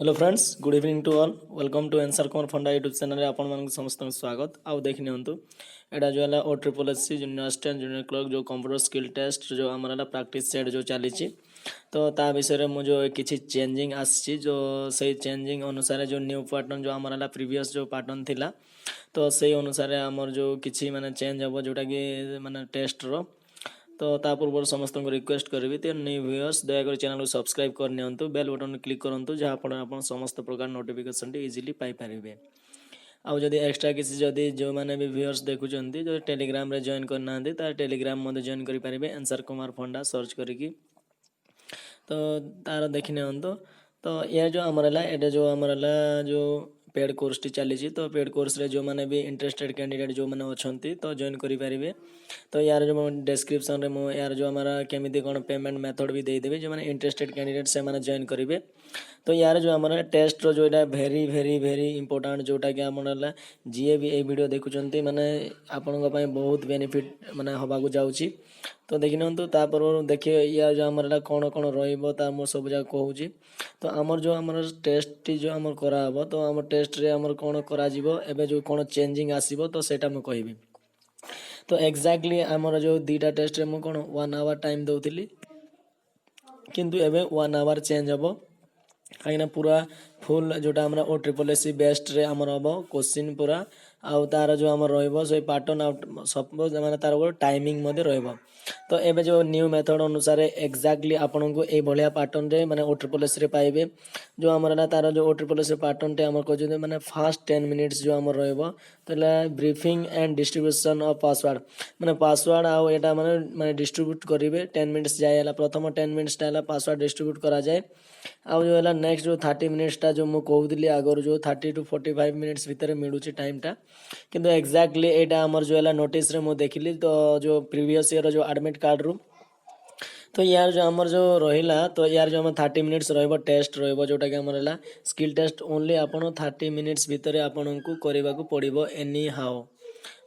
Hello friends, good evening to all. Welcome to answerkumar funda YouTube channel रे आपण मानक समस्त स्वागत। आउ देखि नियंतु एटा जो हला OSSSC junior assistant junior clerk जो कंप्यूटर स्किल टेस्ट जो हमरला प्रैक्टिस सेट जो चली तो ता विषय रे मु जो किछि चेंजिंग आछि जो सही चेंजिंग अनुसार जो न्यू पैटर्न जो हमरला प्रीवियस जो पैटर्न थिला तो सही अनुसार हमर जो किछि माने चेंज हबो जोटा कि माने टेस्ट रो तो ता पूर्व समस्त को रिक्वेस्ट करी तो न्यू व्यूअर्स दयाकोरी चैनल को सब्सक्राइब करनी बेल बटन क्लिक करूँ जहाँफल आप समस्त प्रकार नोटिफिकेशन इजिली पाइपर। आउ जदि एक्स्ट्रा किसी जदि जो मैंने भी व्यूअर्स देखुंत जो टेलीग्राम रे जॉइन करना टेलीग्राम मध्य जॉइन करेंगे answerkumar फंडा सर्च करी तो तार देखि नियंतु। तो यह जो आमर है जो आमर जो पेड कोर्स टी चली तो पेड कोर्स रे जो मैंने भी इंटरेस्टेड कैंडिडेट जो मैंने अच्छा तो जॉइन करेंगे। तो यार जो डिस्क्रिप्शन रे मु यार जो हमारा केमिति कौन पेमेंट मेथड भी देदेवी जो मैंने इंटरेस्टेड कैंडिडेट से मैंने जॉइन करेंगे। तो यार जो हमारा टेस्ट रो जो भेरी भेरी भेरी इंपोर्टेंट जोटा कि आम जी भी ये वीडियो देखुं माने आपण बहुत बेनिफिट माने हवाक जाऊँगी। तो देखि नियंतु तापर देखिए या जो आमर कौन कौन रहा मुझे सब जगह कहूँ। तो आमर जो आमर टेस्ट जो आमर कराब तो आम टेस्ट रे आमर कौन करा एबे जो कौन चेंजिंग आसीबो तो सेटा मु कहबी। तो एक्जाक्टली आमर जो दीटा टेस्ट रे मु कौन 1 आवर टाइम दउथिली किंतु एबे 1 आवर चेंज हबो कहीं पूरा फुल जोटा हमरा OSSSC बेस्ट रे हमर हबो क्वेश्चन पूरा आउ तार जो हमर रहइबो से पैटर्न आउट सपोज माने तार को टाइमिंग मध्ये रहइबो। तो एबे जो न्यू मेथड अनुसार एक्जाक्टली आपन को ए भलिया पैटर्न रे माने OSSSC रे पाइबे जो हमर तार जो OSSSC पैटर्न टे हमर को माने फर्स्ट 10 मिनिट्स जो हमर रहइबो तो briefing and distribution of password माने पासवर्ड आउ एटा माने डिस्ट्रीब्यूट करिवे 10 मिनिट्स जायला प्रथम 10 मिनिट्स टाला पासवर्ड डिस्ट्रीब्यूट करा जाए। आउ जो है नेक्स्ट जो 30 मिनिट्स टा जो मु कहूली आगर जो 30 to 45 मिनिट्स भितर मिलूँ टाइम टा किंतु एक्जाक्टली एटा हमर जो है नोटिस रे मु देखिली तो जो प्रीवियस ईयर जो एडमिट कार्ड रू तो यार जो हमर जो रहिला तो यार जो हम 30 मिनिट्स रहइबो टेस्ट रहइबो जोटा कि हमर हला स्किल टेस्ट ओनली आपण 30 मिनिट्स भितर आपण को करबा को पड़िबो एनी हाउ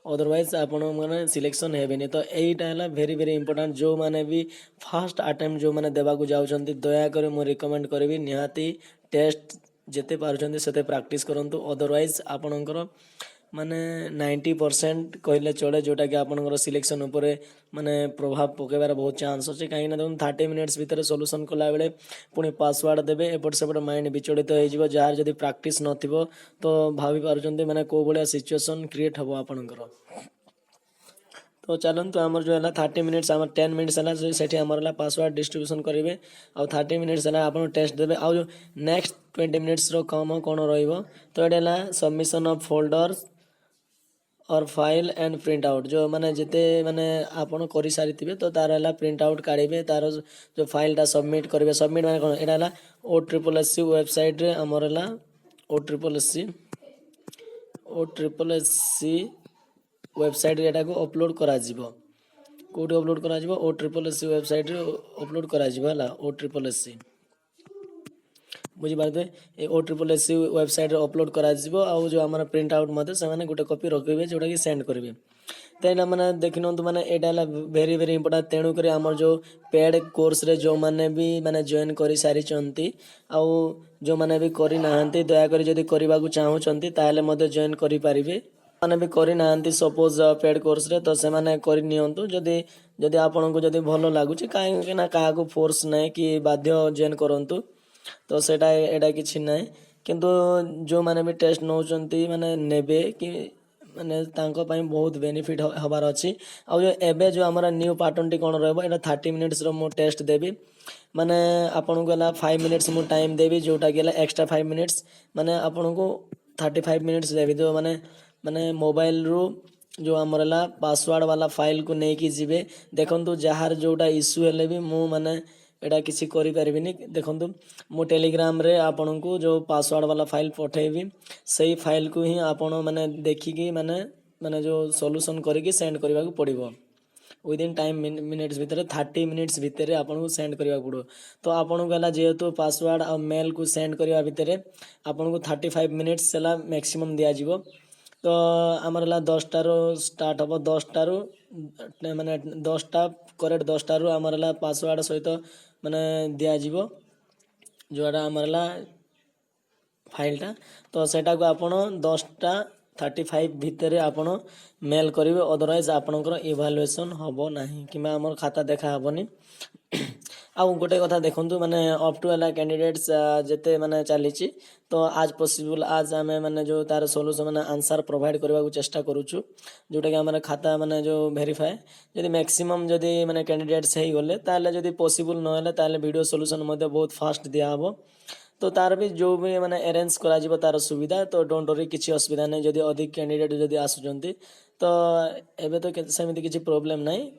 अदरवाइज आपण माने सिलेक्शन हेबेनी। तो एटा है वेरी वेरी इंपोर्टेंट जो माने भी फर्स्ट अटेम्प्ट जो माने देबा को जाउछंती दया करे मु रिकमेंड करबी निहाती टेस्ट जेते पारुछंती सेते प्रैक्टिस करंतु अदरवाइज आपणकर माने 90% कहले चले जोटा कि आपणकर सिलेक्शन उपरे माने प्रभाव पकेबार बहुत चांस अच्छे कहीं 30 मिनिट्स भितर सॉल्यूशन कला बेले पुणी पासवर्ड देबे एपट सेपट माइंड विचलित हो जार जदि प्रैक्टिस नथिबो तो भाभी पारुछंती माने को भलिया सिचुएशन क्रिएट हबो आपणकर। तो चलते आमर जो है 30 मिनिट्स आम 10 मिनिट्स है से आमर पासवर्ड डिस्ट्रीब्यूशन करेंगे आउ 30 मिनिट्स है आप टेस्ट देवे आउ जो नेक्स्ट 20 मिनिट्स कम कौन रहिबो तो ये सबमिशन ऑफ फोल्डर्स और फाइल एंड प्रिंट आउट जो माने जिते माने आपन करि सारी थिबे तो तार हला प्रिंट आउट काढिबे तार जो फाइल टा सबमिट करिवे सबमिट माने कोन एटा हला OSSSC वेबसाइट रे हमर हला OSSSC वेबसाइट रे एटा को अपलोड करा जिवो कोड अपलोड करा जिवो OSSSC वेबसाइट रे अपलोड करा जिवो हला OSSSC बुझी पारते ए OSSSC वेबसाइट रे अपलोड करा जिवो आ जो हमर प्रिंट आउट मते से माने गुटे कॉपी रखिबे जोटा कि सेंड करिवे। तेना माने देखिनंतु माने एटा हला वेरी वेरी इंपोर्टेंट तेणु करी हमर जो पेड कोर्स रे जो माने भी माने जॉइन करि सारी चंती आ जो माने भी करि नाहंती दया करी जदी करबा को चाहू चंती ताले मते जॉइन करि पारिबे माने भी करि नाहंती सपोज पेड कोर्स रे तो से माने करि नियंतु जदी जदी आपन को जदी भलो लागुची काहे ना काहा को फोर्स नै कि बाध्य जॉइन करंतु तो सेटा एटा किछि नै किंतु जो माने भी टेस्ट नौचंती माने नेबे कि माने तांको पई बहुत बेनिफिट हबार अछि। आ जो एबे जो हमरा न्यू पैटर्न टी कोन रहबो एटा 30 मिनिट्स रो मो टेस्ट देबी माने आपन को ला 5 मिनिट्स मो टाइम देबी जोटा गेला एक्स्ट्रा 5 मिनिट्स माने आपन को 35 मिनिट्स देबी तो माने माने मोबाइल रो जो हमरला पासवर्ड वाला फाइल को नै कि जिबे देखंतु जहार जोटा इश्यू हेले भी मु माने एटा किसी करि परिबिनी देखंतु मो टेलीग्राम रे आपन को जो पासवर्ड वाला फाइल पठेबी सही फाइल को ही आपन माने देखि कि माने माने जो सॉल्यूशन करिकि सेंड करबा को पड़िबो विद इन टाइम मिनिट्स भितर 30 मिनिट्स भितर आपन को सेंड करबा पड़ो। तो आपन को हला जेहेतु पासवर्ड और मेल को सेंड करबा भितर आपन को 35 मिनिट्स हला मैक्सिमम दिया जिवो। तो आमर हला 10 टा रो स्टार्ट हबो 10 टा रो माने 10 टा करेक्ट 10 टा रो आमर हला पासवर्ड सहित माने दिया जिवो जोड़ा आमर हला फाइलटा तो सेटा को आपण 10:35 भितर आपण मेल करेंगे अदरवाइज आपणकर इभालुएसन हम ना कि आम खाता देखा हेनी आउ गोटे कथा देखूँ माने अप टू है कैंडिडेट्स जिते माने चली तो आज पॉसिबल आज आम माने जो तार सोल्यूशन माने आंसर प्रोवाइड करने को चेष्टा करूँ जोटा कि आम खाता माने जो वेरीफाए जदि मैक्सिमम जदि माने कैंडिडेट्स हो गले ताले जदि पॉसिबल न ताले वीडियो सोल्यूशन मध्य बहुत फास्ट दिया हबो तो तार भी जो भी माने अरेंज करा तार सुविधा तो डोंट वरी किसी असुविधा नहीं जदि अधिक कैंडिडेट जदि आसुचंती तो एबे तो सेमती किसी प्रॉब्लम नहीं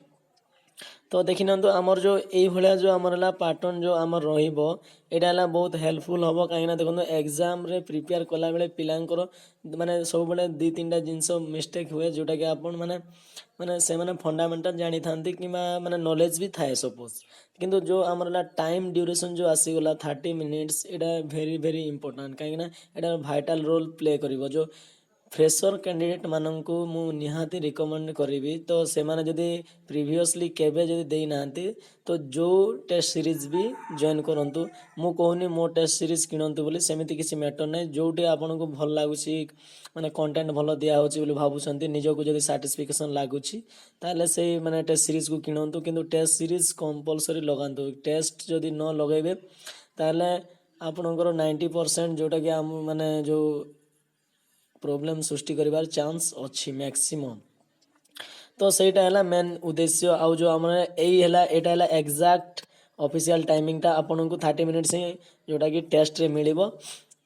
तो देखि नियंतु आमर जो यही भाया जो आमर पैटर्न जो आमर रहिबो एटा हला बहुत हेल्पफुल हम कहीं देखो एग्जाम रे प्रिपेयर कला बेले पिलांकर माने सब बेले 2-3टा जिनस मिस्टेक हुए जोटा कि आपण माने माने से माने फंडामेंटल जानी थांती कि माने नॉलेज भी थाए सपोज किंतु जो आमर टाइम ड्यूरेशन जो आसीगला 30 मिनिट्स एटा वेरी वेरी इंपोर्टेंट कहीं एटा वाइटल रोल प्ले करिवो जो फ्रेशर कैंडिडेट माननकु मु निहाती रिकमेंड करी तो से माने जदि प्रीवियसली केबे जदि देई नांती तो जो टेस्ट सीरीज भी जॉइन करंतु मु कहूनी मो टेस्ट सीरीज किणंतु बोली सेमिति किसी मैटर नै जोटी आपनको भल लागुची माने कंटेंट भल दिया होची बोली भाबुछंती निजको जदि सैटिस्फैक्शन लागुची ताले से माने टेस्ट सीरीज को किणंतु किंतु टेस्ट सीरीज कंपलसरी लगांतु टेस्ट जदि न लगेबे ताले आपनकर 90% जोटा कि हम माने जो प्रॉब्लम सृष्टि करिवार चांस अच्छी मैक्सिमम तो सेटा है मेन उद्देश्य आउ जो आम एटा है एक्जाक्ट ऑफिशियल टाइमिंग टा आपन को 30 मिनिट्स ही जोटा कि टेस्ट रे मिलिबो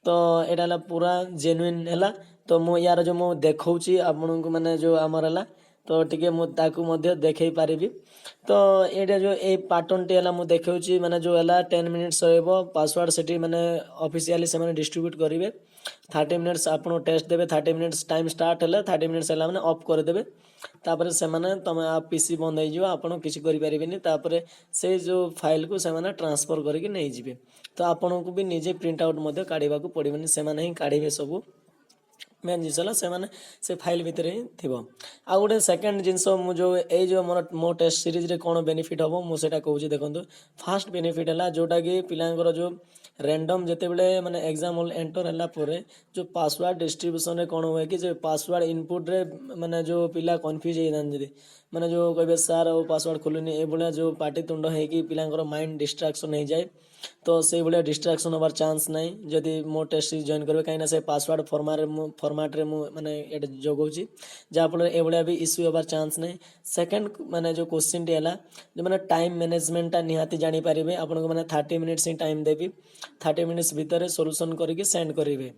तो एटा है पूरा जेन्युइन है तो मु यार जो मु देखौची आपन को माने जो आमर है तो टिके मु ताकू मध्य देखै पारिबी तो एटा जो ए पैटर्न टी है मु देखौची माने जो है 10 मिनिट्स रहबो पासवर्ड सेठी माने ऑफिशियली से माने डिस्ट्रीब्यूट करिवे 30 मिनिट्स आपन टेस्ट देबे 30 मिनिट्स टाइम स्टार्ट है 30 मिनिट्स है माने ऑफ कर देबे तापर से माने तमे आप पीसी बंद हो जिवो आपन किछि करि परिबेनी तापर से जो फाइल को से माने ट्रांसफर करके नै जिवे तो आपन को भी निजे प्रिंट आउट मध्य काढीबा को पड़िबनी से माने ही काढीबे सब मेन जिनस से माने से फाइल भितर ही थिबो आ गोटे सेकंड जिनस मु जो ए जो मो टेस्ट सीरीज रे कोन बेनिफिट हबो मु सेटा कहूची देखंतु फर्स्ट बेनिफिट हला जोटा कि पिलांकर जो रैंडम जते बेले माने एग्जाम होल एंटर हला परे जो पासवर्ड डिस्ट्रीब्यूशन रे कोन होय कि जो पासवर्ड इनपुट रे माने जो पिला कंफ्यूज हे जान जदी माने जो कहबे सर ओ पासवर्ड खोलुनी ए बोले जो पार्टी तुंड है कि पिलांकर माइंड डिस्ट्रैक्शन हो जाए तो से भाया डिस्ट्रैक्शन होबार चांस नहीं जदि मो टेस्ट सीरीज जॉइन करबे कहीं से पासवर्ड फॉर्मेट रे माने एटा जोगौची जा फल ए भाया भी इश्यू होबार चांस नहीं सेकंड माने जो क्वेश्चन टी हला जो माने टाइम मैनेजमेंट ता निहाती जानी पारिबे आपन को माने 30 मिनिट्स ही टाइम देबी 30 मिनिट्स भीतर सॉल्यूशन करके सेंड करिवे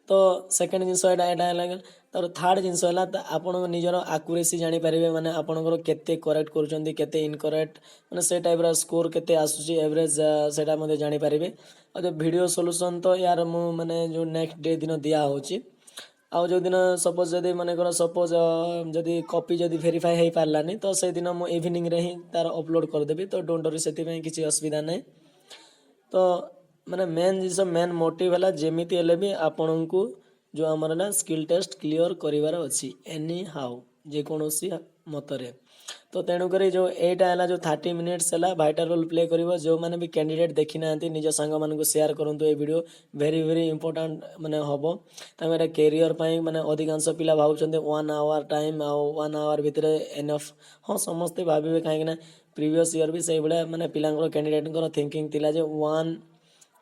तो सेकंड जिनस एटा लागल तर थर्ड जिनस है आपण निजर आक्यूरेसी जानी पारिबे माने आपनकर केते करेक्ट करूचंदी केते इनकरेक्ट माने से टाइप रा स्कोर केते आसुची एवरेज सेटा मध्ये जानी पारिबे और जो वीडियो सॉल्यूशन तो यार मु माने जो नेक्स्ट डे दिन दिया होची आउ जो दिन सपोज जदि माने कर सपोज जदि कॉपी जदि वेरीफाई हे पारलानी तो से दिन मु इवनिंग रे ही तार अपलोड कर देबी तो डोंट वरी सेति में किछि असुविधा नै तो माने मेन जिस मेन मोटिव है जेमिति हेले भी आपन को जो आमर ना स्किल टेस्ट क्लियर करिवार अछि एनी हाउ जे कोनोसी मतरे तो तेणु करी जो एटा है जो 30 मिनिट्स है वाइटल रोल प्ले करिवो जो माने भी कैंडिडेट देखि नांती निज संग मान को शेयर करंतु ए वीडियो वेरी वेरी इंपोर्टेंट माने हबो तमेरा कैरियर पई माने अधिकांश पिला भाबुचंते 1 आवर टाइम आ 1 आवर भितरे एनफ हां समस्त भाबिबे काहे ना प्रीवियस ईयर भी से बडा माने पिलांकर कैंडिडेट को थिंकिंग थिला जे 1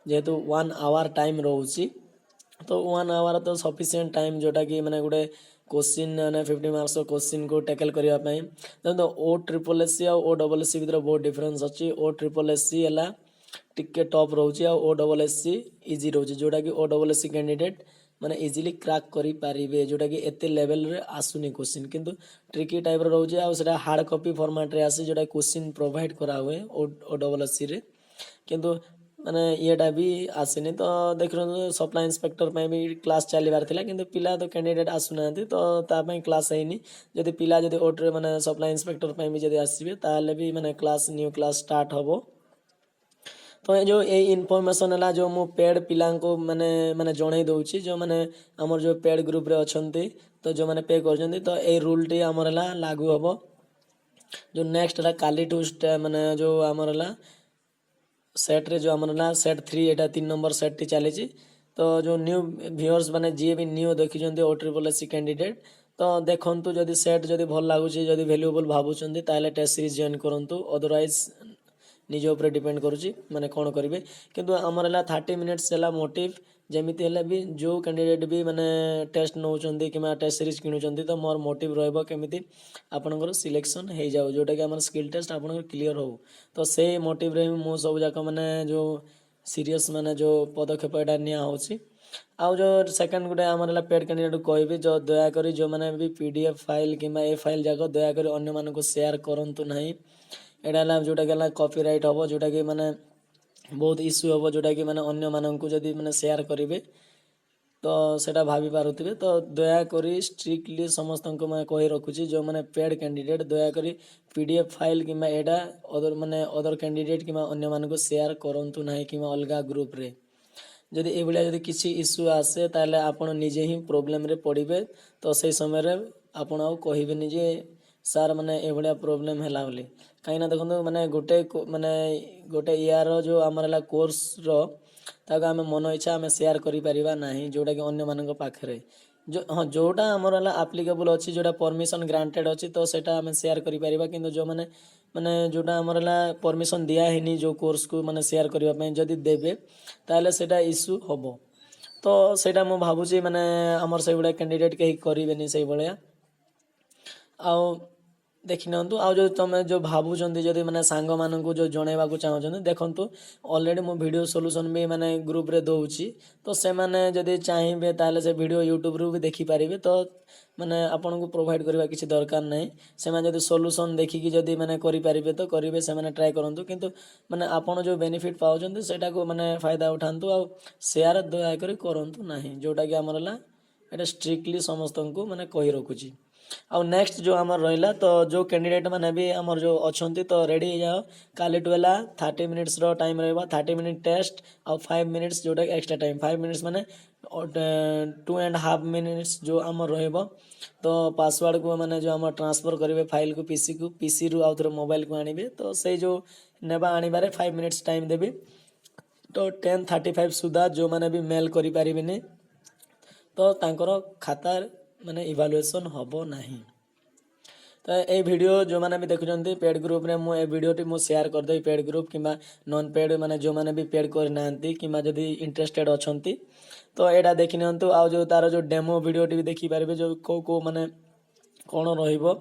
जेहेतु 1 आवर टाइम रोची तो 1 आवर तो सफिशिएंट टाइम जोटा कि माने गोटे क्वेश्चन माने 50 मार्क्स क्वेश्चन को टैकल करिया पई तो ओ ट्रिपल एससी और ओ डबल एससी भीतर बहुत डिफरेंस अछि ओ ट्रिपल एससी हला टिके टॉप रोची और ओ डबल एससी इजी रोची जोटा कि ओ डबल एससी कैंडिडेट माने इजीली क्रैक करि पारिबे जोटा कि एते लेवल रे आसुनी क्वेश्चन किंतु ट्रिकी टाइप रो रोची आ सेटा हार्ड कॉपी फॉर्मेट रे आसी जोटा क्वेश्चन प्रोवाइड करा हुए ओ डबल एससी रे किंतु माने येटा भी आसेनी तो देख सप्लाई इंस्पेक्टर पे भी क्लास चलबार थिला किंतु पिला तो कैंडिडेट आसुना तो ता पे क्लास हैनी जदि पिला जदि ओट्रे माने सप्लाई इंस्पेक्टर पे भी जदि आसीबे ताले भी माने क्लास न्यू क्लास स्टार्ट हबो तो जो ए इनफॉरमेशन हला जो मु पेड पिला को माने माने जणै दउची जो माने हमर जो पेड ग्रुप रे अछंती तो जो माने पे करजंती तो ए रूल टी हमर हला लागू हबो जो नेक्स्ट हला काली टू माने जो हमर हला सेट रे जो हमर ना सेट 3 एटा 3 नंबर सेट टी चली छी तो जो न्यू व्यूअर्स माने जी भी न्यू देखिछन्ती OSSSC कैंडिडेट तो देखंतु जदि सेट जदि भल लागुची जदि वैल्यूएबल भाबुछन्ती ताले टेस्ट सीरीज जॉइन करंतु अदरवाइज निज ऊपर डिपेंड करूची माने कोन करिवे किंतु हमर हला 30 मिनिट्स हला मोटिव जेमिति हला भी जो कैंडिडेट भी माने टेस्ट नौचन्ती किमा टेस्ट सीरीज किनुचन्ती तो मोर मोटिव रहबो केमिति आपनकर सिलेक्शन हे जाउ जोटा कि हमर स्किल टेस्ट आपनकर क्लियर हो तो से मोटिव रे मो सब जाक माने जो सीरियस माने जो पदक्षेप एटा निया होची आउ जो सेकंड गुटे हमर हला पेड कैंडिडेट कहबी जो दया करी जो माने भी पीडीएफ फाइल किमा ए फाइल जाक दया करी अन्य मानको शेयर करंतु नाही एटा हला जोटा कि कॉपीराइट हबो जोटा कि माने बहुत इश्यू हबो जोटा कि माने अन्य माननकु जदी माने शेयर करिवे तो सेटा भाभी पारुथिबे तो दया करी स्ट्रिक्टली समस्त को मैं कहि रखुची जो माने पेड कैंडिडेट दया करी पीडीएफ फाइल किमा एडा अदर माने अदर कैंडिडेट किमा अन्य मानको शेयर करंतु नाही किमा अलगा ग्रुप रे जदि ए भलिया जदि किछि इश्यू आसे ताले आपण निजे ही प्रॉब्लम रे पड़िबे तो सही समय रे आपण आ कहिबेनी जे सार माने ए भलिया प्रॉब्लम हैला बोली कहीं देखो माने गोटे इयर जो आमर कोर्स रो आम मन इच्छा आम शेयर करिपरिबा नाही जोटा कि अन्य मानक पाखरे जो हाँ जोटा आमर एप्लिकेबल अच्छी जोटा परमिशन ग्रांटेड अच्छी तो सेटा आम शेयर करिपरिबा किंतु जो माने माने जोटा आमर परमिशन दिया हिनी जो कोर्स को माने शेयर करबा पय जदी देबे ताले सेटा इश्यू हबो तो सेटा मो भाबुची माने आमर से बडा कैंडिडेट कहीं करिवेनी से बळिया आ देखि नंतु आ जो तमे जो भाबुचंती जदि माने सांग माननकु जो जणेबा को चाहउचंती देखंतु ऑलरेडी मो वीडियो सॉल्यूशन भी माने ग्रुप रे दोउची तो से माने जदि चाहिबे ताले से वीडियो यूट्यूब रू भी देखि पारिबे तो माने आपन को प्रोवाइड करबा किछि दरकार नै से माने जदि सॉल्यूशन देखि कि जदि माने करि पारिबे तो करिवे से माने ट्राई करंतु किंतु माने आपन जो बेनिफिट पाउचंती सेटा को माने फायदा उठांतु आ शेयर दया करी करंतु नाही जोटा कि हमरला एटा स्ट्रिक्टली समस्त को माने कहि रखुची आ नेक्स्ट जो आमर रहिला तो जो कैंडिडेट माने भी आमर जो अछंती तो रेडी हो जाओ काली टवेला 30 मिनिट्स रो टाइम रहबा 30 मिनिट टेस्ट आ 5 मिनिट्स जोटा एक्स्ट्रा टाइम 5 मिनिट्स माने 2.5 मिनिट्स जो आमर रहबो तो पासवर्ड को माने जो आमर ट्रांसफर करिवे फाइल को पीसी रु आउथरे मोबाइल को आनिबे तो से जो नेबा आनिबारे 5 मिनिट्स टाइम देबे तो 10:35 सुधा जो माने भी मेल करि पारिबेनी तो तांकर खाता माने इवैल्यूएशन हबो नाही तो ए वीडियो जो माने भी देखुचंती पेड ग्रुप रे मो ए वीडियो टी मो शेयर कर दे पेड ग्रुप किबा नॉन पेड माने जो माने भी पेड कर नांती किबा जदी इंटरेस्टेड अछंती तो एडा देखि नंतु आ जो तार जो डेमो वीडियो टी भी देखि पारबे जो को माने कोन रहइबो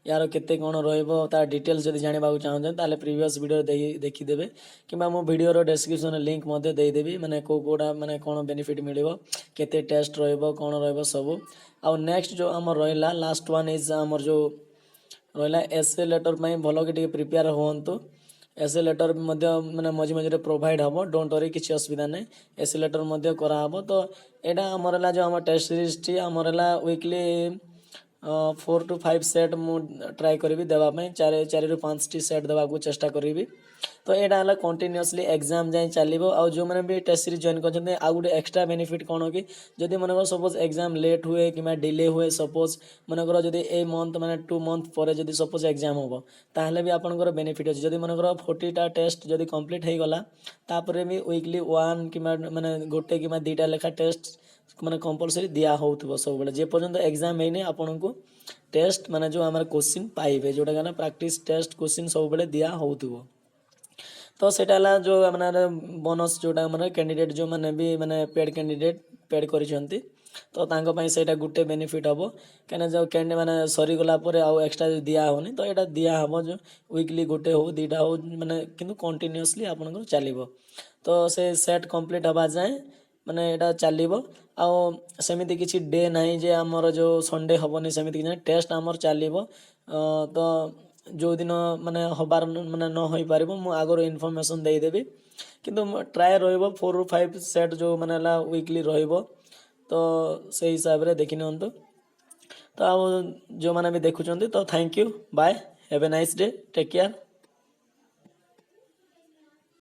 यार केते कोन रहइबो ता डिटेल्स जदी जानिबा को चाहन ताले प्रीवियस वीडियो देखि देबे किबा मो वीडियो रो डिस्क्रिप्शन लिंक मध्ये देई देबी माने कोडा माने कोन बेनिफिट मिलिबो केते टेस्ट रहइबो कोन रहइबो सब आ नेक्स्ट जो हमर रहिला लास्ट वन इज हमर जो रहिला एसए लेटर पई भलो के टिके प्रिपेयर होंतु एसए लेटर मध्ये माने मझी मझी प्रोवाइड हबो डोंट वरी किछि असुविधा नै एसए लेटर मध्ये करा हबो तो एडा हमरला जो हमर टेस्ट सीरीज टी हमरला वीकली 4 to 5 सेट मु ट्राई करी देवा 4 ରୁ 5 टी सेट देवा को चेष्टा करी तो एटा हला कंटिन्यूअसली एग्जाम जाय चलिबो आ जो माने भी टेस्ट सीरीज जॉइन करछन आ गुटे एक्स्ट्रा बेनिफिट कोन हो कि जदी मनकर सपोज एग्जाम लेट हुए किमा डिले हुए सपोज मनकर जदी ए मंथ माने 2 मंथ परे जदी सपोज एग्जाम होबो ताहले भी आपनकर बेनिफिट अछि जदी मनकर 40 टा टेस्ट जदी कंप्लीट हे गला तापरे भी वीकली 1 किमा माने गोटे किमा 2 टा लेखा टेस्ट माने कंपलसरी दिया होउथबो सब बेले जे पर्यंत एग्जाम हेने आपनको टेस्ट माने जो हमर क्वेश्चन पाइबे जोटा गाना प्रैक्टिस टेस्ट क्वेश्चन सब बेले दिया होउथबो तो सेटाला जो माने बोनस जोटा माने कैंडिडेट जो माने भी माने पेड कैंडिडेट पेड करिसंती तो तांको पई सेटा गुटे बेनिफिट हबो कने जो कैंडे माने सरी गला परे आ एक्स्ट्रा दिया होनी तो एटा दिया हबो जो वीकली गुटे हो दीटा हो माने किंतु कंटीन्यूअसली आपनको चलिबो तो से सेट कंप्लीट हबा जाय माने एटा चलिबो आ सेमिति किछि डे नाही जे हमर जो संडे हबोनी सेमिति कि टेस्ट हमर चलिबो तो जो दिन माने हबार माने न होई पारिबो मु आगर इन्फॉर्मेशन देई देबी किंतु ट्राई रहइबो 4 ରୁ 5 सेट जो माने ला वीकली रहइबो तो से हिसाब रे देखि नंतु तो जो माने भी देखुचंती तो thank you bye have a nice day take care.